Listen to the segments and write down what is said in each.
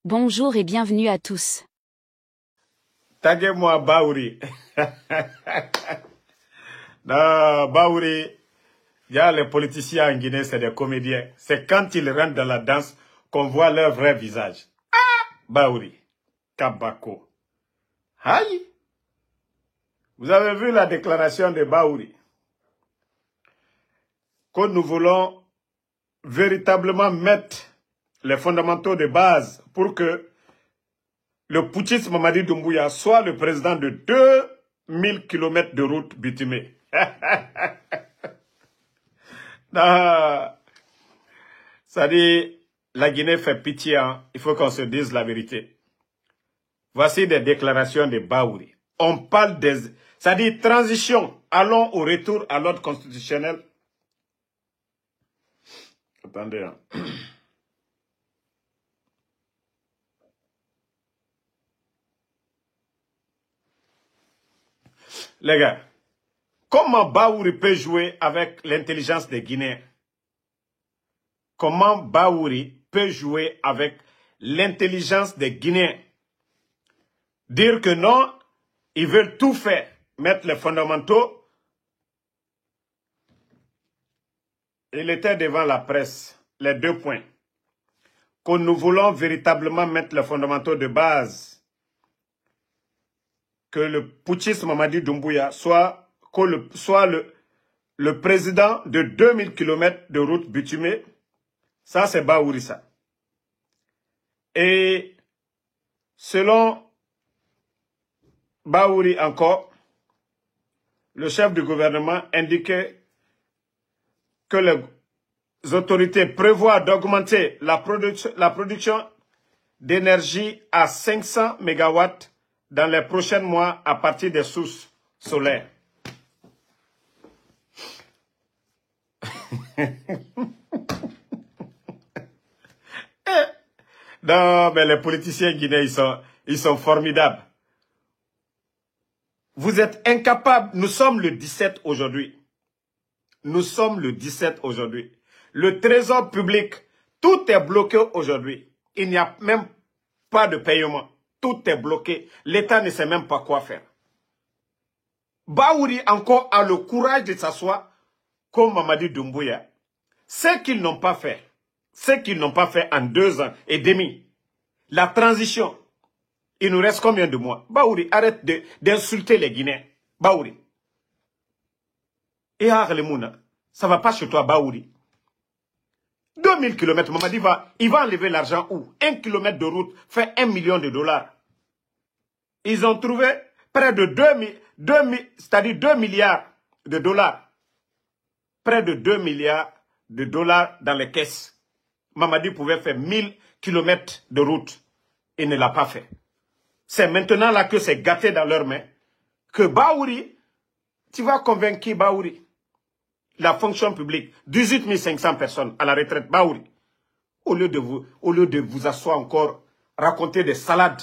Bonjour et bienvenue à tous. Taguez-moi Baouri. Non, Baouri, il y a les politiciens en Guinée, c'est des comédiens. C'est quand ils rentrent dans la danse qu'on voit leur vrai visage. Baouri, Kabako. Aïe! Vous avez vu la déclaration de Baouri? Que nous voulons véritablement mettre les fondamentaux de base pour que le putschiste Mamadi Doumbouya soit le président de 2000 km de route bitumée. Ça dit, la Guinée fait pitié, hein. Il faut qu'on se dise la vérité. Voici des déclarations de Baouri. On parle des... Ça dit transition, allons au retour à l'ordre constitutionnel. Attendez, hein. Les gars, comment Baouri peut jouer avec l'intelligence des Guinéens? Comment Baouri peut jouer avec l'intelligence des Guinéens? Dire que non, ils veulent tout faire, mettre les fondamentaux. Il était devant la presse, les 2 points. Que nous voulons véritablement mettre les fondamentaux de base. Que le putschiste Mamadi Doumbouya soit le président de 2000 km de route bitumée. Ça, c'est Baouri, ça. Et selon Baouri encore, le chef du gouvernement indiquait que les autorités prévoient d'augmenter la production d'énergie à 500 MW dans les prochains mois à partir des sources solaires. Non, mais les politiciens guinéens, ils sont formidables. Vous êtes incapables. Nous sommes le 17 aujourd'hui. Nous sommes le 17 aujourd'hui. Le trésor public, tout est bloqué aujourd'hui. Il n'y a même pas de paiement. Tout est bloqué. L'État ne sait même pas quoi faire. Baouri encore a le courage de s'asseoir comme Mamadi Doumbouya. Ce qu'ils n'ont pas fait, en 2 ans et demi, la transition, il nous reste combien de mois? Baouri, arrête d'insulter les Guinéens. Baouri. Et Arlemouna, ça ne va pas chez toi, Baouri. 2000 km, Mamadi il va enlever l'argent où? 1 km de route fait 1 million de dollars. Ils ont trouvé près de 2 milliards de dollars. Près de 2 milliards de dollars dans les caisses. Mamadi pouvait faire 1000 km de route. Il ne l'a pas fait. C'est maintenant là que c'est gâté dans leurs mains. Que Baouri, tu vas convaincre Baouri. La fonction publique, 18 500 personnes à la retraite, Baouri. Au lieu de vous asseoir encore, raconter des salades.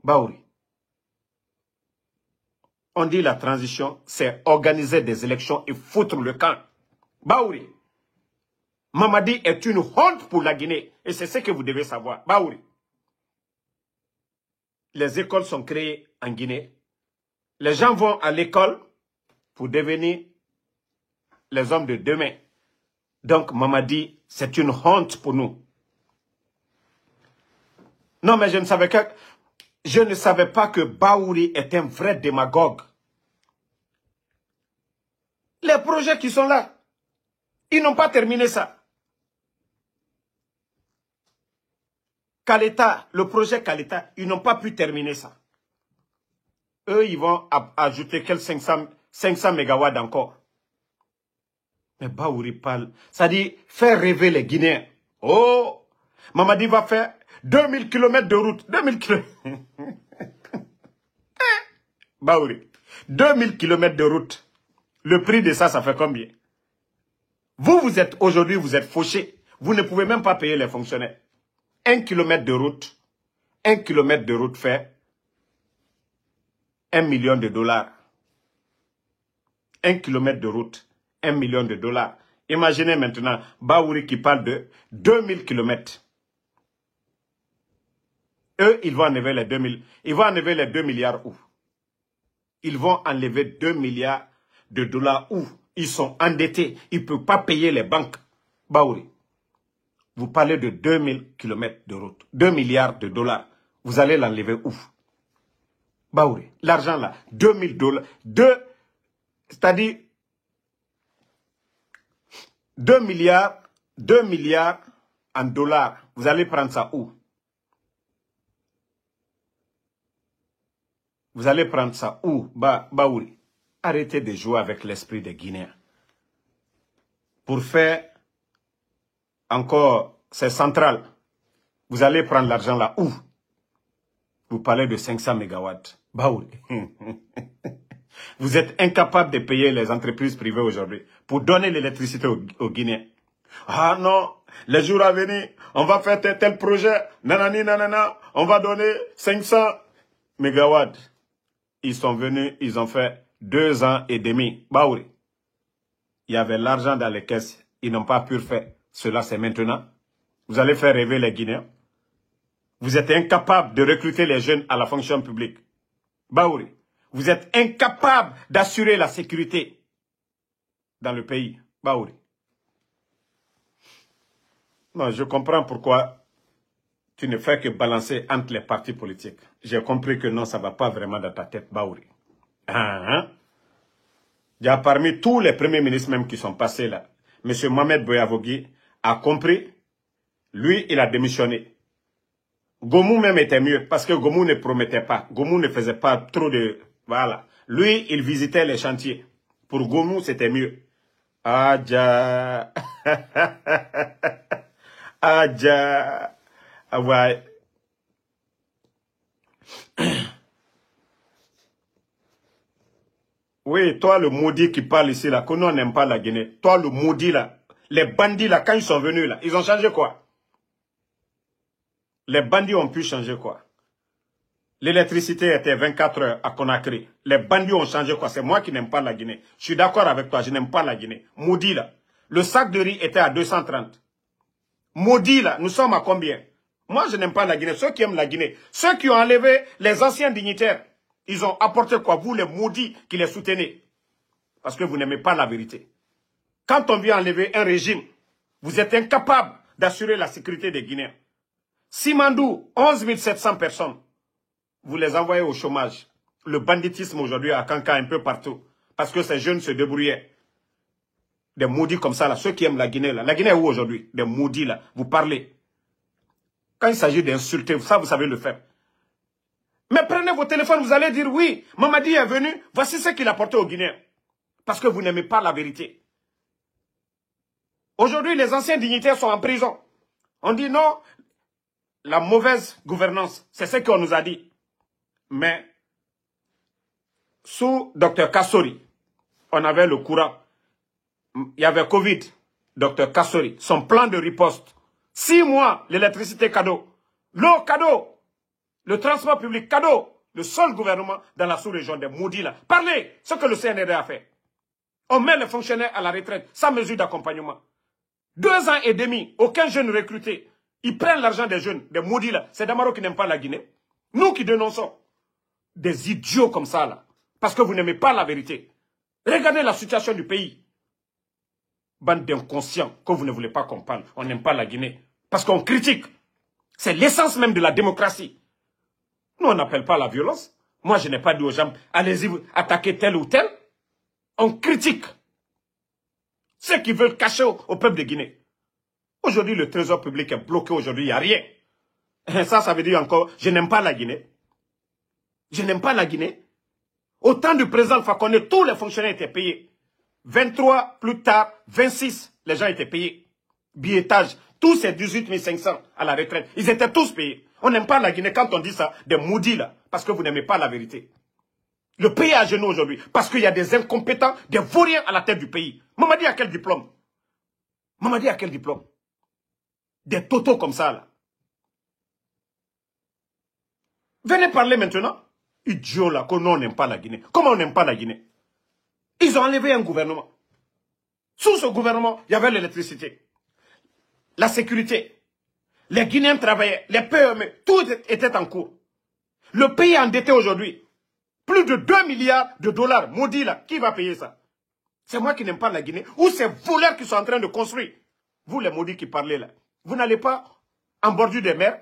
Baouri. On dit la transition, c'est organiser des élections et foutre le camp. Baouri. Mamadi est une honte pour la Guinée. Et c'est ce que vous devez savoir. Baouri. Les écoles sont créées en Guinée. Les gens vont à l'école pour devenir les hommes de demain. Donc Mamadi, c'est une honte pour nous. Non, mais je ne savais pas que Baouri est un vrai démagogue. Les projets qui sont là, ils n'ont pas terminé ça. Kaleta, le projet Kaleta, ils n'ont pas pu terminer ça. Eux, ils vont ajouter quelques 500 mégawatts encore. Mais Baouri parle. Ça dit faire rêver les Guinéens. Oh, Mamadi va faire 2000 km de route. 2000 km. Baouri, 2000 km de route. Le prix de ça, ça fait combien? Vous êtes aujourd'hui, vous êtes fauchés. Vous ne pouvez même pas payer les fonctionnaires. 1 km de route. 1 km de route fait 1 million de dollars. 1 km de route. 1 million de dollars. Imaginez maintenant Baouri qui parle de 2000 km. Eux, ils vont enlever les 2 000. Ils vont enlever les 2 milliards où? Ils vont enlever 2 milliards de dollars où? Ils sont endettés. Ils ne peuvent pas payer les banques. Baouri. Vous parlez de 2000 km de route. 2 milliards de dollars. Vous allez l'enlever où? Baouri. L'argent là, 2000 dollars. C'est-à-dire 2 milliards en dollars. Vous allez prendre ça où? Vous allez prendre ça où? Baouri. Arrêtez de jouer avec l'esprit des Guinéens. Pour faire encore ces centrales, vous allez prendre l'argent là où? Vous parlez de 500 mégawatts. Baouri. Vous êtes incapable de payer les entreprises privées aujourd'hui pour donner l'électricité aux Guinéens. Ah non, les jours à venir, on va faire tel projet, nanani, nanana, on va donner 500 mégawatts. Ils sont venus, ils ont fait 2 ans et demi. Baouri. Il y avait l'argent dans les caisses, ils n'ont pas pu faire. Cela, c'est maintenant. Vous allez faire rêver les Guinéens. Vous êtes incapable de recruter les jeunes à la fonction publique. Baouri. Vous êtes incapable d'assurer la sécurité dans le pays. Baouri. Non, je comprends pourquoi tu ne fais que balancer entre les partis politiques. J'ai compris que non, ça ne va pas vraiment dans ta tête, Baouri. Il y a parmi tous les premiers ministres même qui sont passés là, M. Mohamed Boyavogui a compris, lui, il a démissionné. Gomou même était mieux, parce que Gomou ne promettait pas. Gomou ne faisait pas trop de... Voilà. Lui, il visitait les chantiers. Pour Gomou, c'était mieux. Adja. Adja. Ah ouais. Oui, toi le maudit qui parle ici là, que nous on n'aime pas la Guinée. Toi le maudit là, les bandits là, quand ils sont venus là, ils ont changé quoi? Les bandits ont pu changer quoi? L'électricité était 24 heures à Conakry. Les bandits ont changé quoi? C'est moi qui n'aime pas la Guinée. Je suis d'accord avec toi, je n'aime pas la Guinée. Maudit là. Le sac de riz était à 230. Maudit là, nous sommes à combien? Moi je n'aime pas la Guinée. Ceux qui aiment la Guinée, ceux qui ont enlevé les anciens dignitaires, ils ont apporté quoi? Vous les maudits qui les soutenez. Parce que vous n'aimez pas la vérité. Quand on vient enlever un régime, vous êtes incapable d'assurer la sécurité des Guinéens. Simandou, 11 700 personnes. Vous les envoyez au chômage. Le banditisme aujourd'hui à Kanka un peu partout. Parce que ces jeunes se débrouillaient. Des maudits comme ça, là, ceux qui aiment la Guinée. Là. La Guinée est où aujourd'hui? Des maudits, là. Vous parlez. Quand il s'agit d'insulter, ça, vous savez le faire. Mais prenez vos téléphones, vous allez dire, oui, Mamadi est venu, voici ce qu'il a apporté aux Guinéens. Parce que vous n'aimez pas la vérité. Aujourd'hui, les anciens dignitaires sont en prison. On dit non, la mauvaise gouvernance, c'est ce qu'on nous a dit. Mais, sous Dr Kassori, on avait le courant. Il y avait Covid, Dr Kassori, son plan de riposte. 6 mois, l'électricité cadeau. L'eau cadeau. Le transport public cadeau. Le seul gouvernement dans la sous-région des maudits là. Parlez ce que le CNRD a fait. On met les fonctionnaires à la retraite sans mesure d'accompagnement. 2 ans et demi, aucun jeune recruté. Ils prennent l'argent des jeunes, des maudits là. C'est Damaro qui n'aime pas la Guinée. Nous qui dénonçons. Des idiots comme ça là. Parce que vous n'aimez pas la vérité. Regardez la situation du pays. Bande d'inconscients que vous ne voulez pas qu'on parle. On n'aime pas la Guinée. Parce qu'on critique. C'est l'essence même de la démocratie. Nous, on n'appelle pas la violence. Moi, je n'ai pas dit aux gens, allez-y attaquer tel ou tel. On critique. Ceux qui veulent cacher au peuple de Guinée. Aujourd'hui, le trésor public est bloqué. Aujourd'hui, il n'y a rien. Ça veut dire encore, je n'aime pas la Guinée. Je n'aime pas la Guinée. Au temps du président Alpha Condé, tous les fonctionnaires étaient payés. 23, plus tard, 26, les gens étaient payés. Billettage, tous ces 18 500 à la retraite, ils étaient tous payés. On n'aime pas la Guinée quand on dit ça, des maudits là, parce que vous n'aimez pas la vérité. Le pays est à genoux aujourd'hui, parce qu'il y a des incompétents, des vauriens à la tête du pays. Mamadi a quel diplôme? Mamadi a quel diplôme? Des totos comme ça là. Venez parler maintenant. Idiot là, qu'on n'aime pas la Guinée. Comment on n'aime pas la Guinée? Ils ont enlevé un gouvernement. Sous ce gouvernement, il y avait l'électricité, la sécurité, Les Guinéens travaillaient, les PME, tout était en cours. Le pays est endetté aujourd'hui. Plus de 2 milliards de dollars. Maudit là, qui va payer ça? C'est moi qui n'aime pas la Guinée. Ou ces voleurs qui sont en train de construire. Vous les maudits qui parlez là. Vous n'allez pas en bordure des mers.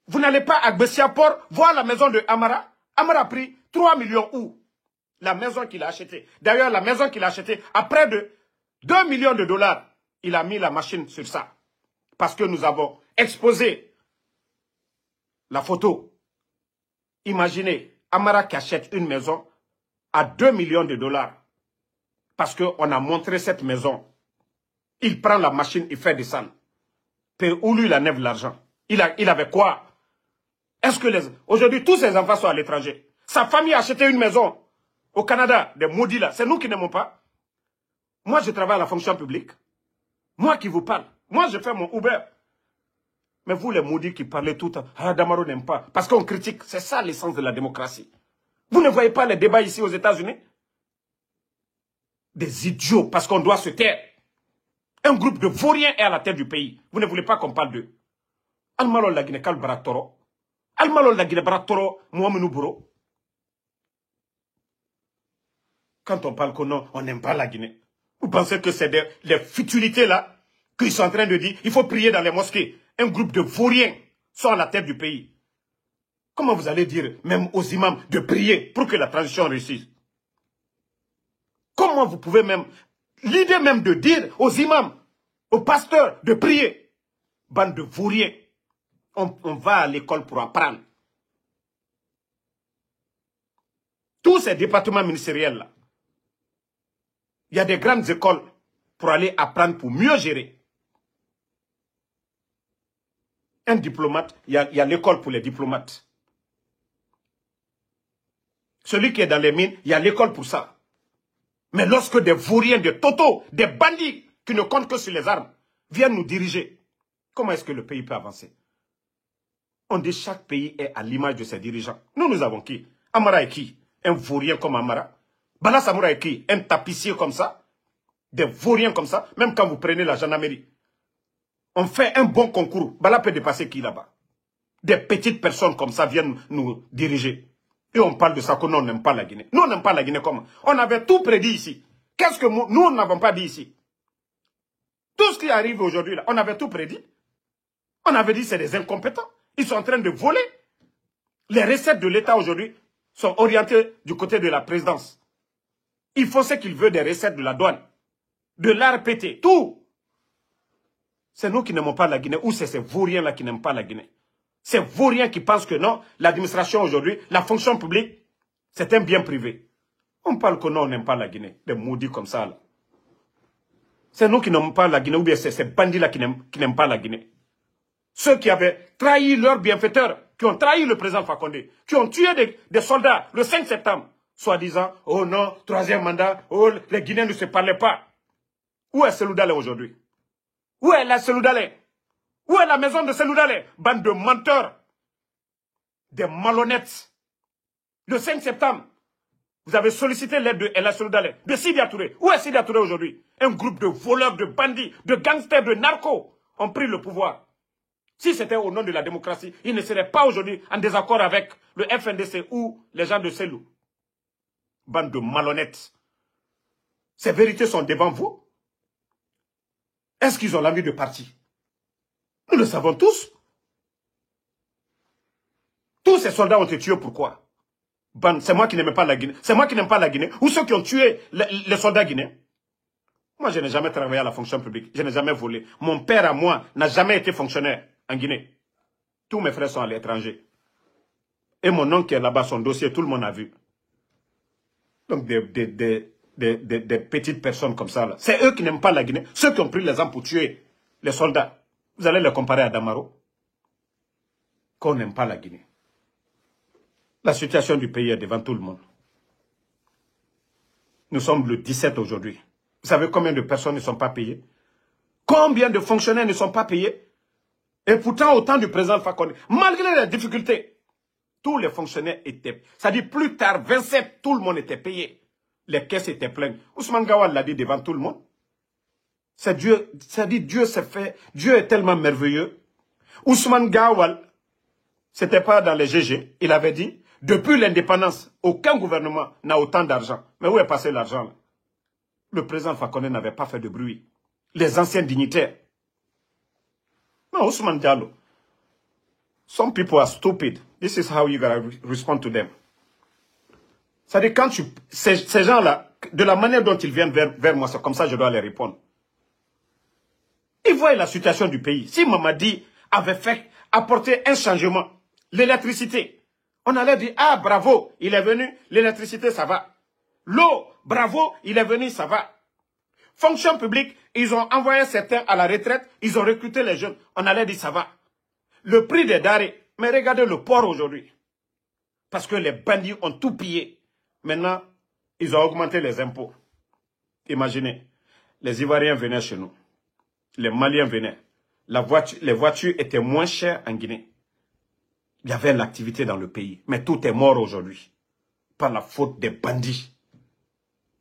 Vous n'allez pas à Bessiaport voir la maison de Amara. Amara a pris 3 millions où? La maison qu'il a achetée. D'ailleurs, la maison qu'il a achetée, à près de 2 millions de dollars, il a mis la machine sur ça. Parce que nous avons exposé la photo. Imaginez, Amara qui achète une maison à 2 millions de dollars. Parce qu'on a montré cette maison. Il prend la machine, il fait descendre. Où lui, il enlève l'argent. Il avait quoi? Est-ce que aujourd'hui, tous ses enfants sont à l'étranger? Sa famille a acheté une maison au Canada, des maudits là. C'est nous qui n'aimons pas. Moi, je travaille à la fonction publique. Moi qui vous parle. Moi, je fais mon Uber. Mais vous, les maudits qui parlez tout le temps, ah, Damaro n'aime pas. Parce qu'on critique. C'est ça l'essence de la démocratie. Vous ne voyez pas les débats ici aux États-Unis? Des idiots, parce qu'on doit se taire. Un groupe de vauriens est à la tête du pays. Vous ne voulez pas qu'on parle d'eux. Almalol la Guinée, Kal Baraktoro. Almalol la Guinée, Baraktoro, Mouamenou Bouro. Quand on parle qu'on on n'aime pas la Guinée, vous pensez que c'est des futilités là qu'ils sont en train de dire, il faut prier dans les mosquées. Un groupe de vauriens sont à la tête du pays. Comment vous allez dire, même aux imams, de prier pour que la transition réussisse? Comment vous pouvez même, l'idée même de dire aux imams, aux pasteurs, de prier? Bande de vauriens. On va à l'école pour apprendre. Tous ces départements ministériels là, il y a des grandes écoles pour aller apprendre, pour mieux gérer. Un diplomate, il y a l'école pour les diplomates. Celui qui est dans les mines, il y a l'école pour ça. Mais lorsque des vauriens, des totos, des bandits qui ne comptent que sur les armes viennent nous diriger, comment est-ce que le pays peut avancer? On dit chaque pays est à l'image de ses dirigeants. Nous avons qui? Amara est qui? Un vaurien comme Amara. Bala Samoura est qui? Un tapissier comme ça? Des vauriens comme ça? Même quand vous prenez la gendarmerie. On fait un bon concours. Bala peut dépasser qui là-bas? Des petites personnes comme ça viennent nous diriger. Et on parle de ça, que nous, on n'aime pas la Guinée. Nous, on n'aime pas la Guinée comment? On avait tout prédit ici. Qu'est-ce que nous n'avons pas dit ici? Tout ce qui arrive aujourd'hui, là, on avait tout prédit. On avait dit que c'est des incompétents. Ils sont en train de voler. Les recettes de l'État aujourd'hui sont orientées du côté de la présidence. Il faut ce qu'il veut des recettes de la douane, de l'ARPT, tout. C'est nous qui n'aimons pas la Guinée, ou c'est ces vauriens-là qui n'aiment pas la Guinée. Ces vauriens qui pensent que non, l'administration aujourd'hui, la fonction publique, c'est un bien privé. On parle que non, on n'aime pas la Guinée, des maudits comme ça. C'est nous qui n'aimons pas la Guinée, ou bien c'est ces bandits-là qui n'aiment pas la Guinée. Ceux qui avaient trahi leurs bienfaiteurs, qui ont trahi le président Fakonde, qui ont tué des soldats le 5 septembre, soi-disant, oh non, troisième mandat, oh, les Guinéens ne se parlaient pas. Où est Selou Dale aujourd'hui? Où est la Selou Dale? Où est la maison de Selou Dale? Bande de menteurs, des malhonnêtes. Le 5 septembre, vous avez sollicité l'aide de El Selou Dale, de Sidi Touré. Où est Sidi Touré aujourd'hui? Un groupe de voleurs, de bandits, de gangsters, de narcos ont pris le pouvoir. Si c'était au nom de la démocratie, ils ne seraient pas aujourd'hui en désaccord avec le FNDC ou les gens de Selou. Bande de malhonnêtes. Ces vérités sont devant vous. Est-ce qu'ils ont l'envie de partir? Nous le savons tous. Tous ces soldats ont été tués pourquoi? C'est moi qui n'aime pas la Guinée. C'est moi qui n'aime pas la Guinée. Ou ceux qui ont tué les soldats guinéens. Moi, je n'ai jamais travaillé à la fonction publique. Je n'ai jamais volé. Mon père à moi n'a jamais été fonctionnaire en Guinée. Tous mes frères sont à l'étranger. Et mon oncle qui est là-bas, son dossier, tout le monde a vu. Donc, des petites personnes comme ça, c'est eux qui n'aiment pas la Guinée. Ceux qui ont pris les armes pour tuer les soldats. Vous allez les comparer à Damaro. Qu'on n'aime pas la Guinée. La situation du pays est devant tout le monde. Nous sommes le 17 aujourd'hui. Vous savez combien de personnes ne sont pas payées? Combien de fonctionnaires ne sont pas payés? Et pourtant, au temps du président Fakonde, malgré les difficultés, tous les fonctionnaires étaient... C'est-à-dire, plus tard, 27, tout le monde était payé. Les caisses étaient pleines. Ousmane Gawal l'a dit devant tout le monde. C'est Dieu, c'est-à-dire Dieu s'est fait... Dieu est tellement merveilleux. Ousmane Gawal, c'était pas dans les GG, il avait dit, depuis l'indépendance, aucun gouvernement n'a autant d'argent. Mais où est passé l'argent là? Le président Fakonde n'avait pas fait de bruit. Les anciens dignitaires. Non, Ousmane Diallo. Some people are stupid. This is how you gotta respond to them. C'est-à-dire, quand ces gens-là, de la manière dont ils viennent vers moi, c'est comme ça que je dois les répondre. Ils voient la situation du pays. Si Mamadi avait apporté un changement, l'électricité, on allait dire, ah bravo, il est venu, l'électricité ça va. L'eau, bravo, il est venu, ça va. Fonction publique, ils ont envoyé certains à la retraite, ils ont recruté les jeunes, on allait dire ça va. Le prix des denrées, mais regardez le port aujourd'hui. Parce que les bandits ont tout pillé. Maintenant, ils ont augmenté les impôts. Imaginez, les Ivoiriens venaient chez nous. Les Maliens venaient. Les voitures étaient moins chères en Guinée. Il y avait l'activité dans le pays. Mais tout est mort aujourd'hui. Par la faute des bandits.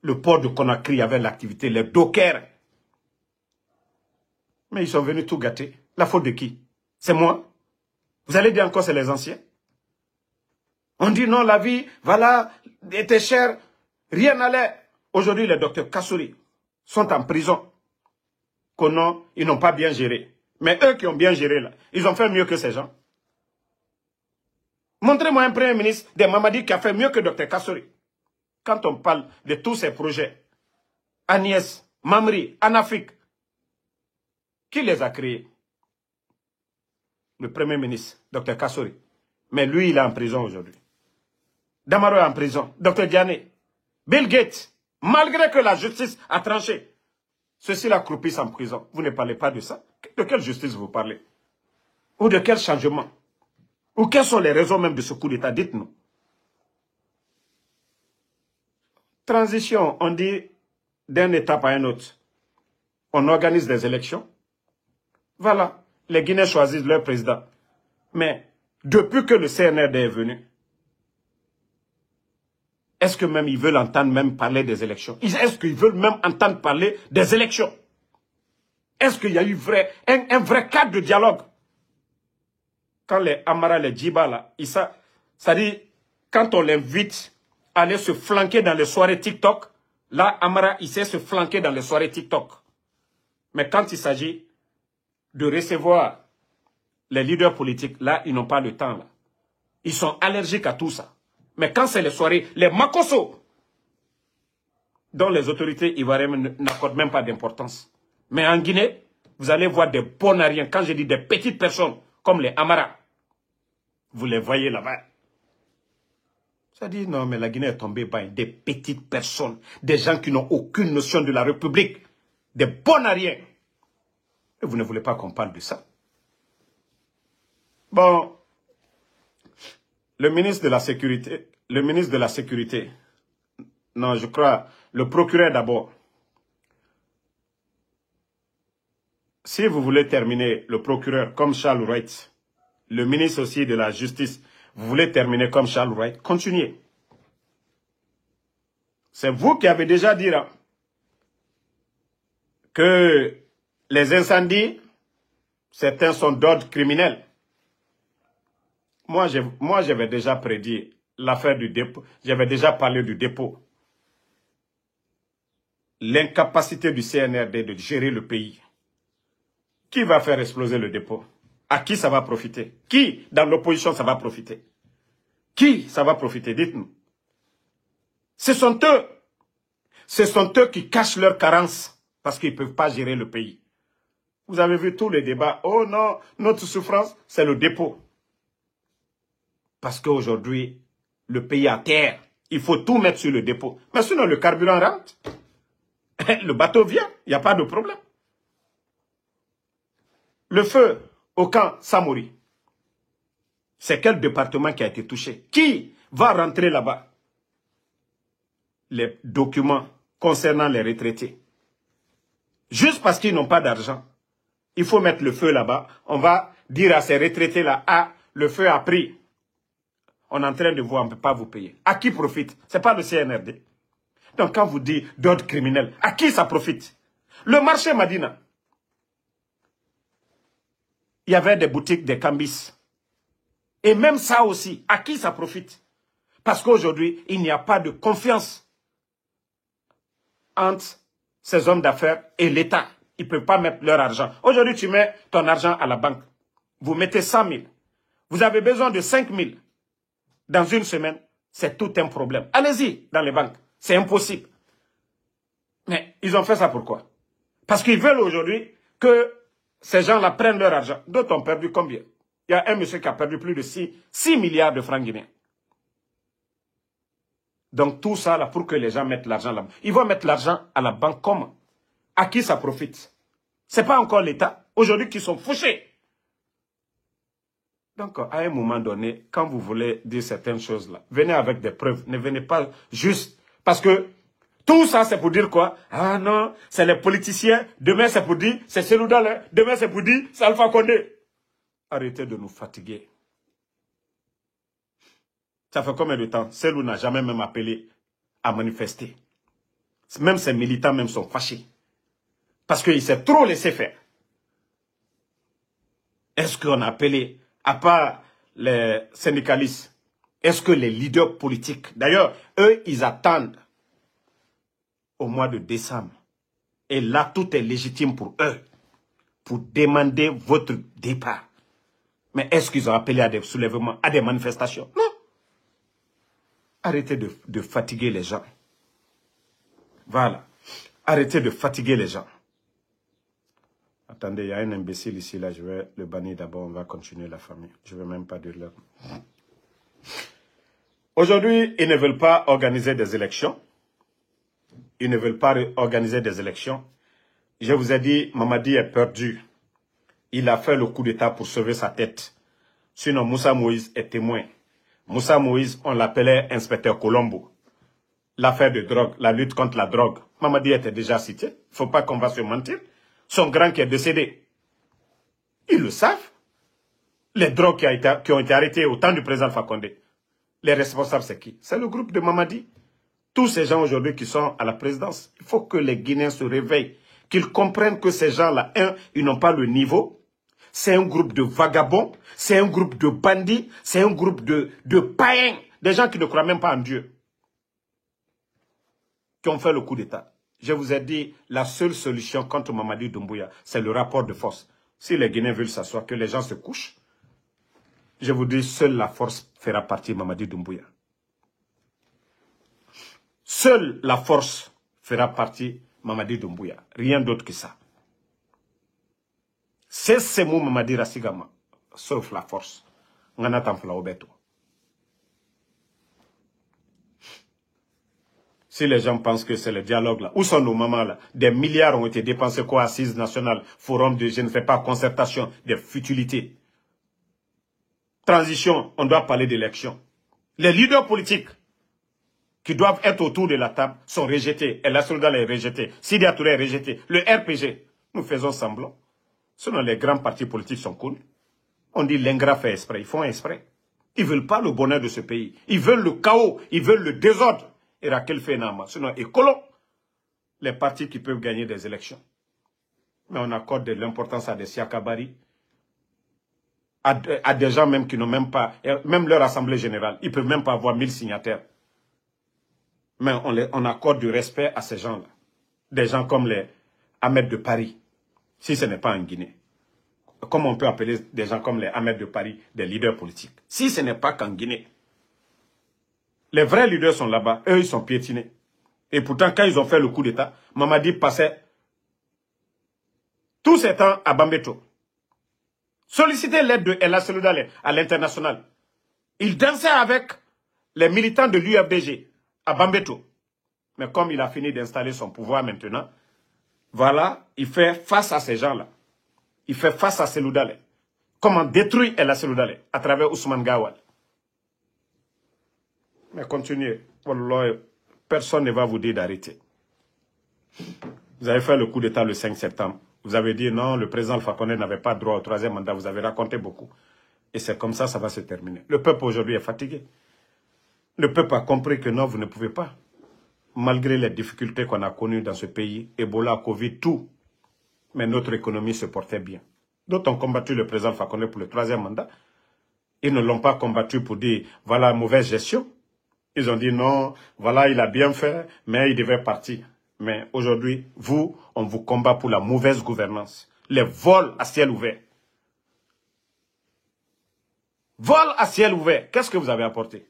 Le port de Conakry avait l'activité. Les dockers. Mais ils sont venus tout gâter. La faute de qui? C'est moi? Vous allez dire encore c'est les anciens? On dit non, la vie, voilà, était chère. Rien n'allait. Aujourd'hui, les docteurs Kassouri sont en prison. Que non, ils n'ont pas bien géré. Mais eux qui ont bien géré, là, ils ont fait mieux que ces gens. Montrez-moi un premier ministre des Mamadi qui a fait mieux que Dr Kassouri. Quand on parle de tous ces projets, Agnès, Mamri, en Afrique, qui les a créés? Le premier ministre, Dr Kassouri. Mais lui, il est en prison aujourd'hui. Damaro est en prison. Dr Diané, Bill Gates, malgré que la justice a tranché, ceux-ci-là croupissent en prison. Vous ne parlez pas de ça? De quelle justice vous parlez? Ou de quel changement? Ou quelles sont les raisons même de ce coup d'État? Dites-nous. Transition, on dit d'un étape à un autre. On organise des élections. Voilà. Les Guinéens choisissent leur président. Mais depuis que le CNRD est venu, est-ce que même ils veulent entendre même parler des élections? Est-ce qu'ils veulent même entendre parler des élections? Est-ce qu'il y a eu un vrai cadre de dialogue? Quand les Amara, les Djiba, là, ça dit, quand on l'invite à aller se flanquer dans les soirées TikTok, là, Amara, il sait se flanquer dans les soirées TikTok. Mais quand il s'agit de recevoir les leaders politiques, là, ils n'ont pas le temps, là. Ils sont allergiques à tout ça. Mais quand c'est les soirées, les makoso, dont les autorités ivoiriennes n'accordent même pas d'importance. Mais en Guinée, vous allez voir des bonariens, quand je dis des petites personnes, comme les Amara. Vous les voyez là-bas. Ça dit, non, mais la Guinée est tombée par des petites personnes, des gens qui n'ont aucune notion de la République, des bonariens. Et vous ne voulez pas qu'on parle de ça? Bon, le ministre de la Sécurité, non, je crois, le procureur d'abord. Si vous voulez terminer le procureur comme Charles Wright, le ministre aussi de la Justice, vous voulez terminer comme Charles Wright, continuez. C'est vous qui avez déjà dit là, que les incendies, certains sont d'ordre criminel. Moi, j'avais déjà prédit l'affaire du dépôt. J'avais déjà parlé du dépôt. L'incapacité du CNRD de gérer le pays. Qui va faire exploser le dépôt? À qui ça va profiter? Qui, dans l'opposition, ça va profiter? Qui ça va profiter? Dites-nous. Ce sont eux qui cachent leurs carences parce qu'ils ne peuvent pas gérer le pays. Vous avez vu tous les débats. Oh non, notre souffrance, c'est le dépôt. Parce qu'aujourd'hui, le pays est à terre. Il faut tout mettre sur le dépôt. Mais sinon, le carburant rentre. Le bateau vient. Il n'y a pas de problème. Le feu au camp Samori. C'est quel département qui a été touché? Qui va rentrer là-bas? Les documents concernant les retraités. Juste parce qu'ils n'ont pas d'argent. Il faut mettre le feu là-bas. On va dire à ces retraités-là, ah, le feu a pris. On est en train de voir, on ne peut pas vous payer. À qui profite? Ce n'est pas le CNRD. Donc quand vous dites d'ordre criminel, à qui ça profite? Le marché Madina. il y avait des boutiques, des cambis. Et même ça aussi, à qui ça profite? Parce qu'aujourd'hui, il n'y a pas de confiance entre ces hommes d'affaires et l'État. Ils ne peuvent pas mettre leur argent. Aujourd'hui, tu mets ton argent à la banque. Vous mettez 100 000. Vous avez besoin de 5 000. Dans une semaine, c'est tout un problème. Allez-y dans les banques. C'est impossible. Mais ils ont fait ça pourquoi? Parce qu'ils veulent aujourd'hui que ces gens-là prennent leur argent. D'autres ont perdu combien? Il y a un monsieur qui a perdu plus de 6 milliards de francs guinéens. Donc tout ça là pour que les gens mettent l'argent là-bas. Ils vont mettre l'argent à la banque comment? À qui ça profite? Ce n'est pas encore l'État. Aujourd'hui qui sont fauchés. Donc à un moment donné, quand vous voulez dire certaines choses là, venez avec des preuves. Ne venez pas juste parce que tout ça, c'est pour dire quoi? Ah non, c'est les politiciens. Demain, c'est pour dire, c'est Cellou Dalein. Demain, c'est pour dire, c'est Alpha Condé. Arrêtez de nous fatiguer. Ça fait combien de temps? Cellou n'a jamais même appelé à manifester. Même ses militants même sont fâchés. Parce qu'il s'est trop laissé faire. Est-ce qu'on a appelé, à part les syndicalistes, est-ce que les leaders politiques, d'ailleurs, eux, ils attendent au mois de décembre. Et là, tout est légitime pour eux, pour demander votre départ. Mais est-ce qu'ils ont appelé à des soulèvements, à des manifestations? Non. Arrêtez de fatiguer les gens. Voilà. Arrêtez de fatiguer les gens. Attendez, il y a un imbécile ici, là, je vais le bannir d'abord, on va continuer la famille. Je ne vais même pas dire leur nom. Aujourd'hui, ils ne veulent pas organiser des élections. Ils ne veulent pas organiser des élections. Je vous ai dit, Mamadi est perdu. Il a fait le coup d'État pour sauver sa tête. Sinon, Moussa Moïse est témoin. Moussa Moïse, on l'appelait inspecteur Colombo. L'affaire de drogue, la lutte contre la drogue. Mamadi était déjà cité. Il ne faut pas qu'on va se mentir. Son grand qui est décédé. Ils le savent. Les drogues qui ont été arrêtées au temps du président Alpha Condé. Les responsables, c'est qui? C'est le groupe de Mamadi. Tous ces gens aujourd'hui qui sont à la présidence, il faut que les Guinéens se réveillent, qu'ils comprennent que ces gens-là, ils n'ont pas le niveau. C'est un groupe de vagabonds, c'est un groupe de bandits, c'est un groupe de païens, des gens qui ne croient même pas en Dieu, qui ont fait le coup d'État. Je vous ai dit, la seule solution contre Mamadi Doumbouya, c'est le rapport de force. Si les Guinéens veulent s'asseoir, que les gens se couchent, je vous dis, seule la force fera partir Mamadi Doumbouya. Seule la force fera partie Mamadi Doumbouya. Rien d'autre que ça. C'est ce mot Mamadi Rassigama. Sauf la force. Si les gens pensent que c'est le dialogue là, où sont nos mamans là? Des milliards ont été dépensés quoi? Assises nationales, forum de je ne fais pas concertation, des futilités. Transition, on doit parler d'élection. Les leaders politiques qui doivent être autour de la table sont rejetés. El Assoudal est rejeté. Sidi Touré est rejeté. Le RPG, nous faisons semblant. Sinon, les grands partis politiques sont connus. On dit l'ingrat fait exprès. Ils font exprès. Ils ne veulent pas le bonheur de ce pays. Ils veulent le chaos. Ils veulent le désordre. Et Raquel Fenama. Sinon, écolo, les partis qui peuvent gagner des élections. Mais on accorde de l'importance à des Siakabari, à des gens même qui n'ont même pas, même leur assemblée générale, ils ne peuvent même pas avoir 1000 signataires. Mais on accorde du respect à ces gens-là. Des gens comme les Ahmed de Paris, si ce n'est pas en Guinée. Comment on peut appeler des gens comme les Ahmed de Paris des leaders politiques? Si ce n'est pas qu'en Guinée. Les vrais leaders sont là-bas, eux ils sont piétinés. Et pourtant quand ils ont fait le coup d'État, Mamadi passait tous ces temps à Bambeto. Solliciter l'aide de El Assoudal à l'international. Il dansait avec les militants de l'UFDG à Bambeto. Mais comme il a fini d'installer son pouvoir maintenant, voilà, il fait face à ces gens-là. Il fait face à Cellou Dalein. Comment détruire El Assoudal à travers Ousmane Gawal. Mais continuez. Wallah, personne ne va vous dire d'arrêter. Vous avez fait le coup d'État le 5 septembre. Vous avez dit non, le président Alpha Condé n'avait pas droit au troisième mandat. Vous avez raconté beaucoup. Et c'est comme ça, ça va se terminer. Le peuple aujourd'hui est fatigué. Le peuple a compris que non, vous ne pouvez pas. Malgré les difficultés qu'on a connues dans ce pays, Ebola, Covid, tout. Mais notre économie se portait bien. D'autres ont combattu le président Fakonde pour le 3e mandat. Ils ne l'ont pas combattu pour dire, voilà, mauvaise gestion. Ils ont dit non, voilà, il a bien fait, mais il devait partir. Mais aujourd'hui, on vous combat pour la mauvaise gouvernance. Les vols à ciel ouvert. Vol à ciel ouvert. Qu'est-ce que vous avez apporté?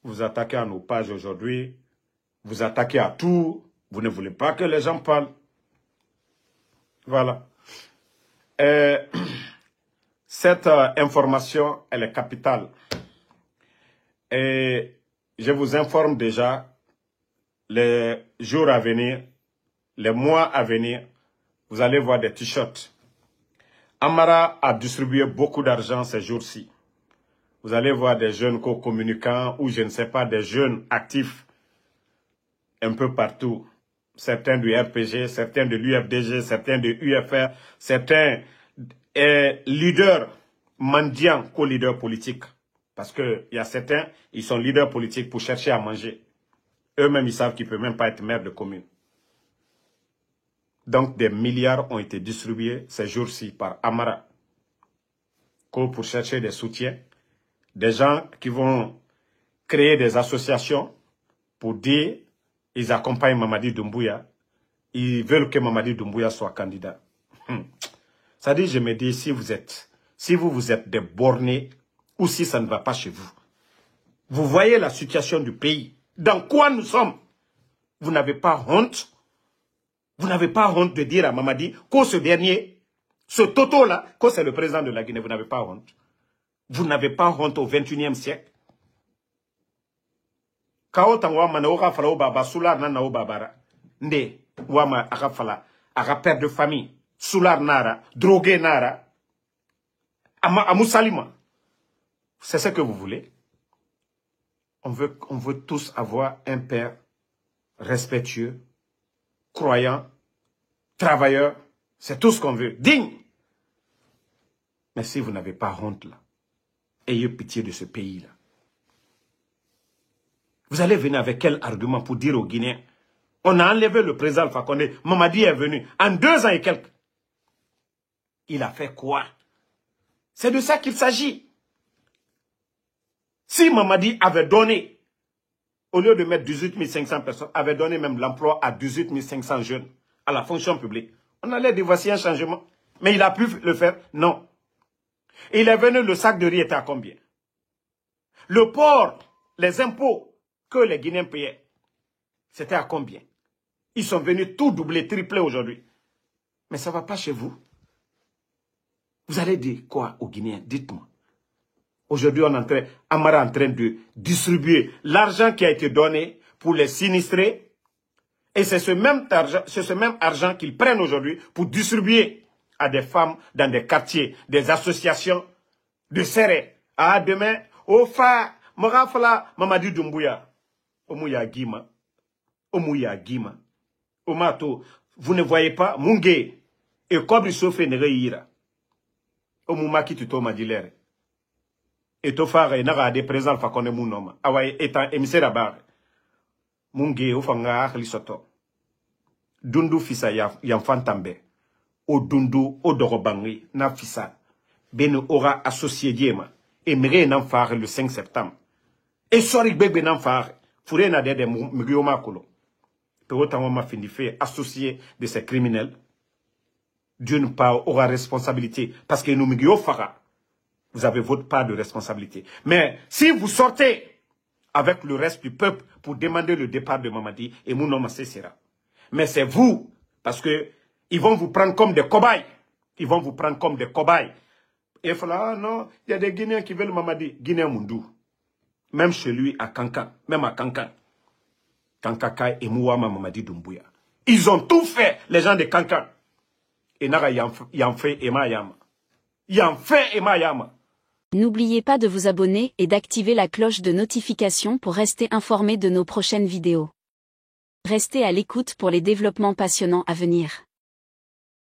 Vous attaquez à nos pages aujourd'hui. Vous attaquez à tout. Vous ne voulez pas que les gens parlent. Voilà. Cette information, elle est capitale. Et je vous informe déjà, les jours à venir, les mois à venir, vous allez voir des t-shirts. Amara a distribué beaucoup d'argent ces jours-ci. Vous allez voir des jeunes co-communicants ou je ne sais pas, des jeunes actifs un peu partout. Certains du RPG, certains de l'UFDG, certains de UFR, certains leaders mendiants co-leaders politiques. Parce qu'il y a certains, ils sont leaders politiques pour chercher à manger. Eux-mêmes, ils savent qu'ils ne peuvent même pas être maires de commune. Donc, des milliards ont été distribués ces jours-ci par Amara. Pour chercher des soutiens. Des gens qui vont créer des associations pour dire ils accompagnent Mamadi Doumbouya. Ils veulent que Mamadi Doumbouya soit candidat. Ça dit, je me dis, si vous êtes des bornés, ou si ça ne va pas chez vous. Vous voyez la situation du pays. Dans quoi nous sommes? Vous n'avez pas honte? Vous n'avez pas honte de dire à Mamadi que ce dernier, ce Toto-là, que c'est le président de la Guinée, vous n'avez pas honte? Vous n'avez pas honte au 21e siècle? Kao tangwa manaoka fala baba solar nana o babara. Nde wama aka fala aka père de famille solar nara drogué nara amusalima. C'est ce que vous voulez? On veut tous avoir un père respectueux, croyant, travailleur. C'est tout ce qu'on veut. Digne. Mais si vous n'avez pas honte là, ayez pitié de ce pays-là. Vous allez venir avec quel argument pour dire aux Guinéens, on a enlevé le président Alpha Condé, Mamadi est venu, en 2 ans et quelques. Il a fait quoi? C'est de ça qu'il s'agit. Si Mamadi avait donné, au lieu de mettre 18 500 personnes, avait donné même l'emploi à 18 500 jeunes à la fonction publique, on allait dire voici un changement. Mais il a pu le faire? Non. Et il est venu, le sac de riz était à combien? Le port, les impôts que les Guinéens payaient, c'était à combien? Ils sont venus tout doubler, tripler aujourd'hui. Mais ça ne va pas chez vous. Vous allez dire quoi aux Guinéens? Dites-moi. Aujourd'hui, Amara est en train de distribuer l'argent qui a été donné pour les sinistrés. Et c'est ce même argent qu'ils prennent aujourd'hui pour distribuer à des femmes dans des quartiers, des associations de serrés. Ah, demain, Ofa, Morafala, Mamadi Doumbouya. Omouya Gima. Omouya Gima. Omato, vous ne voyez pas, Mungé, et Kobri Sofé Nereira. Omouma qui tuto Madilere. Et Tofare, Nara de présent Fakone Mounoma. Awaye étant émissaire à barre. Mungé, Ofanga, Lisoto. Dundu Fisa Yanfantambe. O Dundu, O Dorobangi, Na Fisa. Ben aura associé Diema. Et Mire Nanfare le 5 septembre. Et Sorik Bebe Nanfare. Fouré n'a de Mugiyoma Kolo. Perotamoma Findife, associé de ces criminels. D'une part, aura responsabilité. Parce que nous Mugiyo Fara. Vous avez votre part de responsabilité. Mais si vous sortez avec le reste du peuple pour demander le départ de Mamadi, et mon nom cessera. Mais c'est vous, parce que ils vont vous prendre comme des cobayes. Ils vont vous prendre comme des cobayes. Et il faut là, non, il y a des Guinéens qui veulent Mamadi. Guinéen Mundou. Même chez lui, à Kankan. Même à Kankan. Kankaka et Mouama Mamadi Doumbouya. Ils ont tout fait, les gens de Kankan. Et Nara Yanfé et Mayama. Yanfé et Mayama. N'oubliez pas de vous abonner et d'activer la cloche de notification pour rester informé de nos prochaines vidéos. Restez à l'écoute pour les développements passionnants à venir.